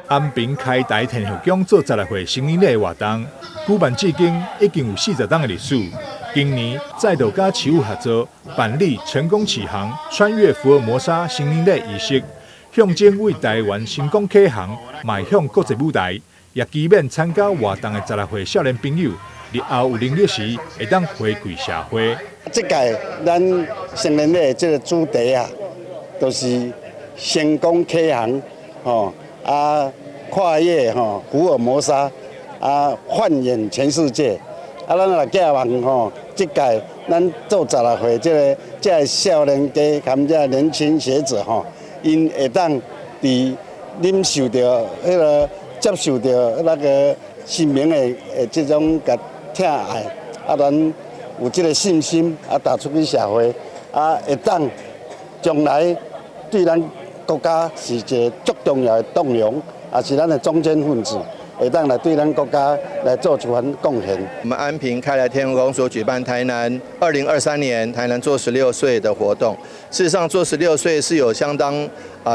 安平开台天后宫做16岁成年礼活动，举办至今已经有40档的历史。今年再度甲市府合作办理成功启航穿越福尔摩沙成年礼仪式，象征为台湾成功启航迈向国际舞台。也期盼参加活动的16岁少年朋友，日后有能力时会当回馈社会。这届咱成年礼这个主题啊，都是成功启航，跨越福尔摩沙，放眼全世界。咱也寄望这届咱做16岁这个少年家，含这年轻学子因会当伫忍受着迄个。接受到那个生命的这种个疼爱，咱有这个信心，踏出去社会，会当将来对咱国家是一个足重要的栋梁，也是咱的中坚分子，会当来对咱国家来做出很贡献。我们安平开来天后宫所举办台南2023年台南做16岁的活动，事实上做16岁是有相当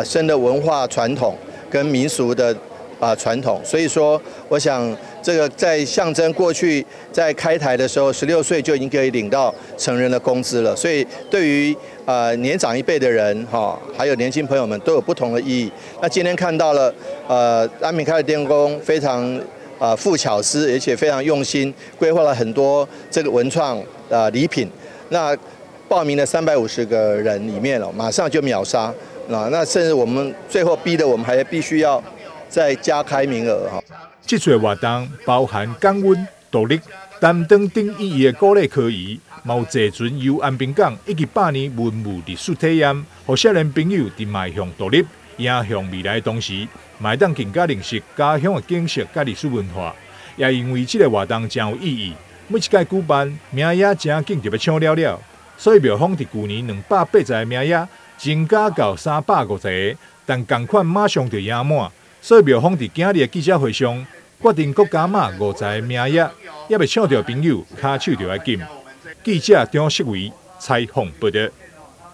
深的文化传统跟民俗的。传统，所以说，我想这个在象征过去在开台的时候，16岁就已经可以领到成人的工资了。所以对于年长一辈的人还有年轻朋友们都有不同的意义。那今天看到了安平开的天后宫非常富巧思，而且非常用心，规划了很多这个文创礼品。那报名的350个人里面马上就秒杀那甚至我们最后逼得我们还必须要。再加开名额这次活动包含降温、独立、担当等意义的鼓励科仪，有坐船游安平港以及100年文物历史体验，让少年朋友伫迈向独立、迎向未来的同时，会当更加认识家乡的景色甲历史文化。也因为这个活动真有意义，每一届举办名额真紧就要抢了，所以庙方伫去年280个名额增加到350个，但同款马上就压满。所以庙方伫今日的记者会上决定搁加码50个名额，也未抢到朋友，骹手就要紧。记者张世维采访报道。